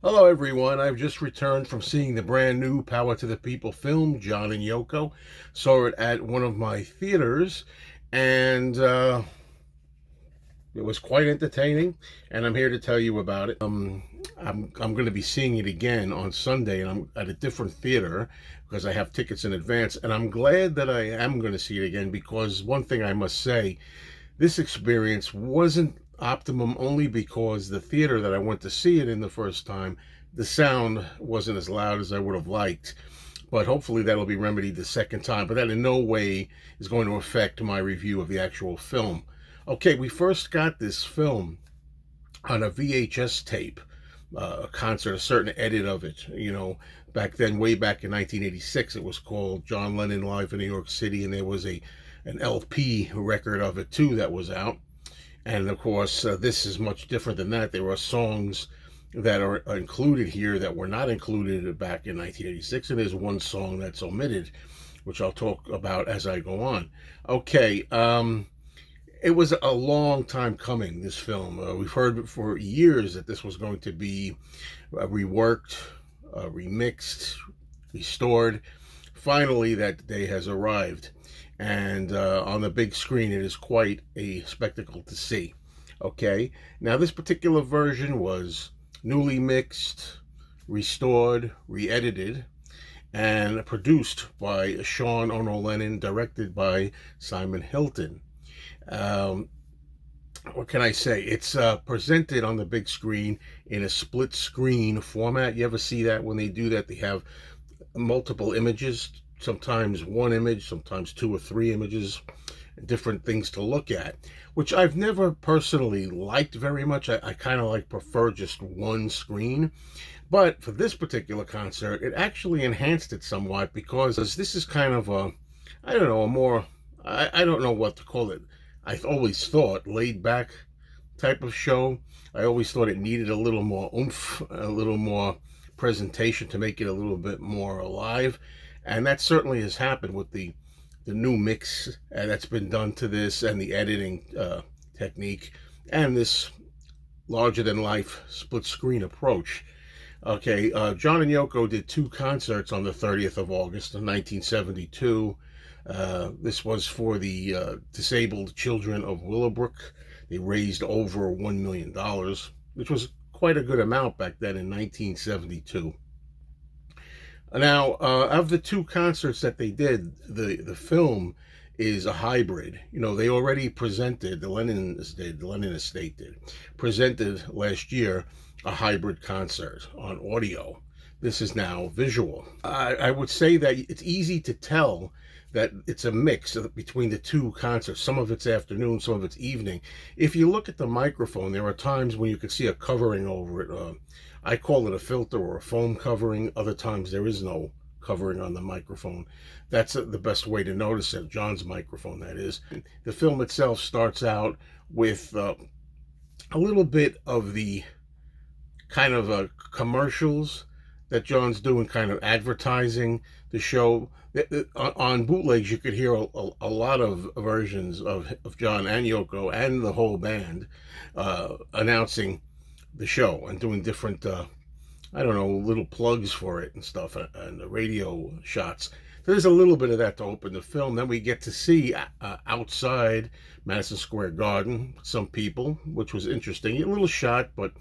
Hello, everyone. I've just returned from seeing the brand new Power to the People film, John and Yoko. Saw it at one of my theaters, and it was quite entertaining, and I'm here to tell you about it. I'm going to be seeing it again on Sunday, and I'm at a different theater because I have tickets in advance, and I'm glad that I am going to see it again because one thing I must say, this experience wasn't optimum only because the theater that I went to see it in the first time, the sound wasn't as loud as I would have liked. But hopefully that'll be remedied the second time. But that in no way is going to affect my review of the actual film. Okay, we first got this film on a VHS tape, a concert, a certain edit of it. Back then, way back in 1986, it was called John Lennon Live in New York City, and there was an LP record of it too that was out. And of course, this is much different than that. There are songs that are included here that were not included back in 1986, and there's one song that's omitted, which I'll talk about as I go on. Okay, it was a long time coming, this film. We've heard for years that this was going to be reworked, remixed, restored. Finally, that day has arrived. And on the big screen, it is quite a spectacle to see. Okay, now this particular version was newly mixed, restored, re-edited, and produced by Sean Ono Lennon, directed by Simon Hilton. What can I say? It's presented on the big screen in a split screen format. You ever see that when they do that? They have multiple images, sometimes one image, sometimes two or three images, different things to look at, which I've never personally liked very much. I kind of prefer just one screen. But for this particular concert, it actually enhanced it somewhat because this is kind of I don't know, a more, I don't know what to call it. I've always thought laid back type of show. I always thought it needed a little more oomph, a little more presentation to make it a little bit more alive. And that certainly has happened with the new mix that's been done to this, and the editing technique, and this larger than life split screen approach. Okay, John and Yoko did two concerts on the 30th of August of 1972. This was for the disabled children of Willowbrook. They raised over $1 million, which was quite a good amount back then in 1972. Now, of the two concerts that they did, the film is a hybrid. They already presented, the Lennon Estate did, presented last year a hybrid concert on audio. This is now visual. I would say that it's easy to tell that it's a mix between the two concerts. Some of it's afternoon, some of it's evening. If you look at the microphone, there are times when you can see a covering over it. I call it a filter or a foam covering. Other times there is no covering on the microphone. That's the best way to notice it. John's microphone, that is. The film itself starts out with a little bit of the kind of commercials that John's doing, kind of advertising the show. On bootlegs, you could hear a lot of versions of John and Yoko and the whole band announcing the show and doing different, little plugs for it and stuff, and the radio shots. So there's a little bit of that to open the film. Then we get to see outside Madison Square Garden some people, which was interesting. A little shot, but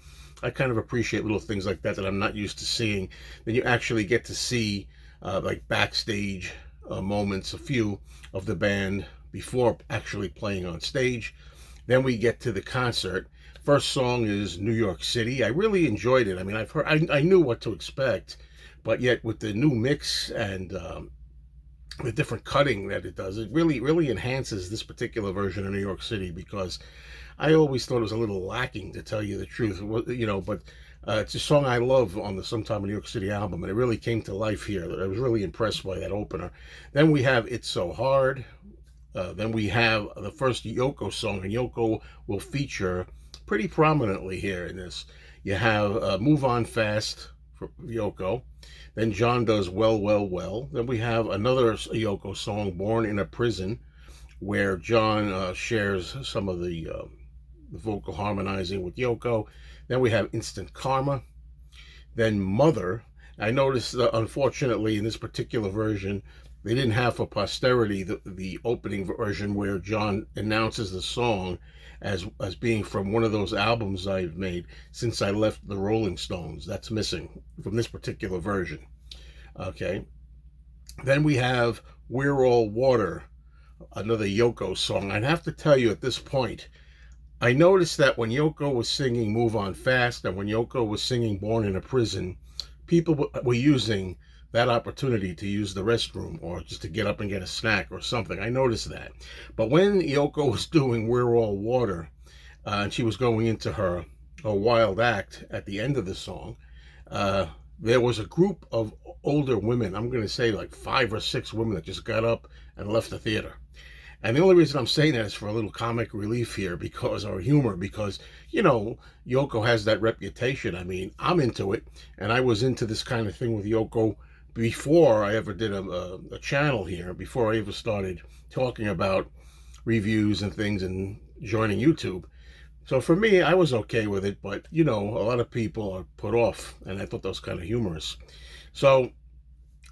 I kind of appreciate little things like that I'm not used to seeing. Then you actually get to see backstage moments, a few of the band before actually playing on stage. Then we get to the concert. First song is New York City. I really enjoyed it. I mean, I knew what to expect, but yet with the new mix and the different cutting that it does, it really enhances this particular version of New York City, because I always thought it was a little lacking, to tell you the truth. But it's a song I love on the Sometime in New York City album, and it really came to life here. I was really impressed by that opener. Then we have It's So Hard. Then we have the first Yoko song, and Yoko will feature pretty prominently here in this. You have Move On Fast Yoko. Then John does Well, Well, Well. Then we have another Yoko song, Born in a Prison, where John shares some of the vocal harmonizing with Yoko. Then we have Instant Karma. Then Mother. I noticed, unfortunately, in this particular version, they didn't have for posterity the opening version where John announces the song as being from one of those albums I've made since I left the Rolling Stones. That's missing from this particular version. Okay. Then we have We're All Water, another Yoko song. I'd have to tell you at this point, I noticed that when Yoko was singing Move On Fast and when Yoko was singing Born in a Prison, people were using that opportunity to use the restroom or just to get up and get a snack or something. I noticed that. But when Yoko was doing We're All Water, and she was going into her wild act at the end of the song, there was a group of older women, I'm going to say like 5 or 6 women, that just got up and left the theater. And the only reason I'm saying that is for a little comic relief here, or humor, because, Yoko has that reputation. I mean, I'm into it, and I was into this kind of thing with Yoko before I ever did a channel here, before I ever started talking about reviews and things and joining YouTube. So for me, I was okay with it, but, a lot of people are put off, and I thought that was kind of humorous. So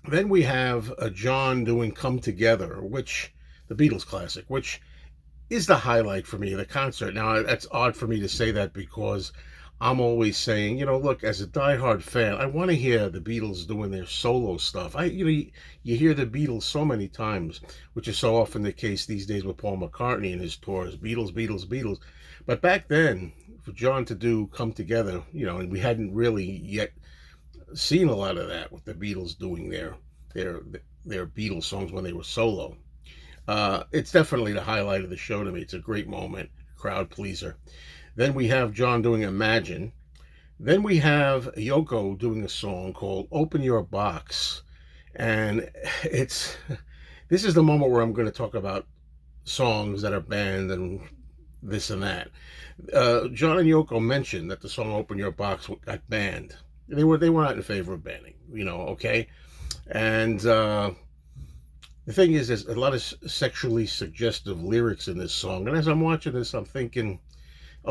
then we have John doing Come Together, the Beatles classic, which is the highlight for me of the concert. Now, that's odd for me to say that because I'm always saying, look, as a diehard fan, I want to hear the Beatles doing their solo stuff. You hear the Beatles so many times, which is so often the case these days with Paul McCartney and his tours, Beatles, Beatles, Beatles. But back then, for John to do Come Together, and we hadn't really yet seen a lot of that with the Beatles doing their Beatles songs when they were solo. It's definitely the highlight of the show to me. It's a great moment, crowd pleaser. Then we have John doing Imagine. Then we have Yoko doing a song called Open Your Box. And this is the moment where I'm going to talk about songs that are banned and this and that. John and Yoko mentioned that the song Open Your Box got banned. They were not in favor of banning, okay? And the thing is, there's a lot of sexually suggestive lyrics in this song. And as I'm watching this, I'm thinking,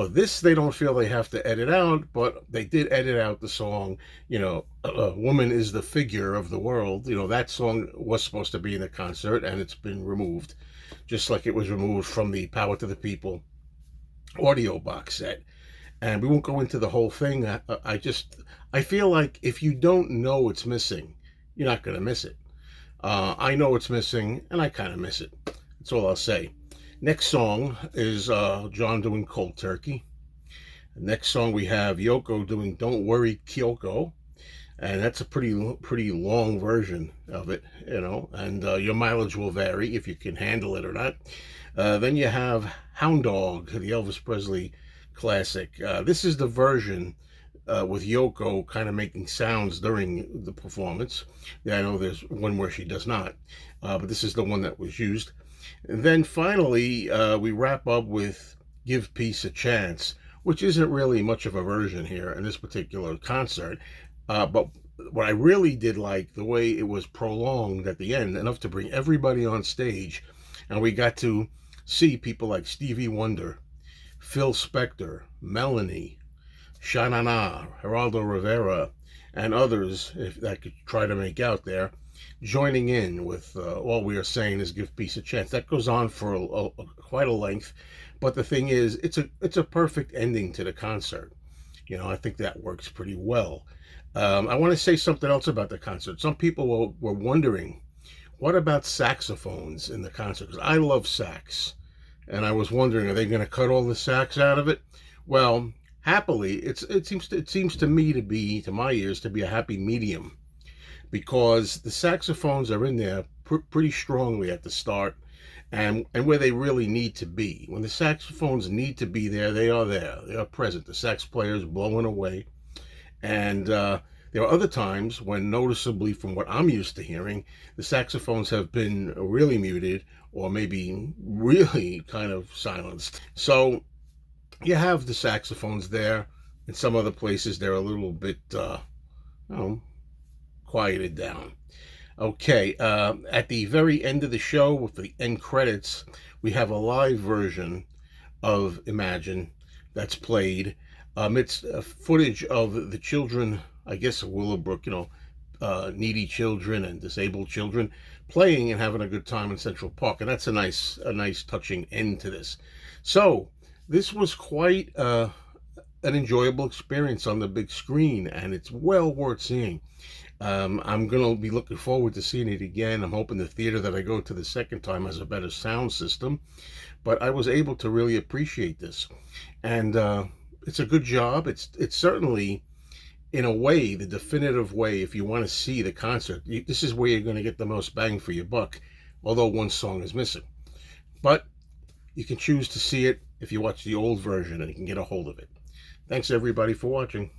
this they don't feel they have to edit out, but they did edit out the song, A Woman is the Figure of the World. That song was supposed to be in the concert, and it's been removed, just like it was removed from the Power to the People audio box set. And we won't go into the whole thing. I feel like if you don't know it's missing, you're not going to miss it. I know it's missing, and I kind of miss it. That's all I'll say. Next song is John doing Cold Turkey. Next song we have Yoko doing Don't Worry Kyoko, and that's a pretty long version of it, and your mileage will vary if you can handle it or not. Then you have Hound Dog, the Elvis Presley classic. This is the version with Yoko kind of making sounds during the performance. I know there's one where she does not, but this is the one that was used. And then finally, we wrap up with Give Peace a Chance, which isn't really much of a version here in this particular concert. But what I really did like, the way it was prolonged at the end, enough to bring everybody on stage. And we got to see people like Stevie Wonder, Phil Spector, Melanie, Sha-Na-Na, Geraldo Rivera, and others, if I could try to make out there, joining in with all we are saying is Give Peace a Chance. That goes on for quite a length, but the thing is, it's a perfect ending to the concert. I think that works pretty well. I want to say something else about the concert. Some people were wondering, what about saxophones in the concert? Because I love sax, and I was wondering, are they going to cut all the sax out of it? Well, happily, it seems to me to my ears, to be a happy medium, because the saxophones are in there pretty strongly at the start, and where they really need to be. When the saxophones need to be there, they are there. They are present. The sax player's blowing away. And there are other times when, noticeably from what I'm used to hearing, the saxophones have been really muted or maybe really kind of silenced. So you have the saxophones there. In some other places, they're a little bit oh, quieted down. Okay, at the very end of the show, with the end credits, we have a live version of Imagine that's played. It's footage of the children, I guess, of Willowbrook, needy children and disabled children playing and having a good time in Central Park, and that's a nice touching end to this. So this was quite an enjoyable experience on the big screen, and it's well worth seeing. I'm going to be looking forward to seeing it again. I'm hoping the theater that I go to the second time has a better sound system, but I was able to really appreciate this, and it's a good job. It's certainly, in a way, the definitive way. If you want to see the concert, this is where you're going to get the most bang for your buck, although one song is missing. But you can choose to see it if you watch the old version and you can get a hold of it. Thanks everybody for watching.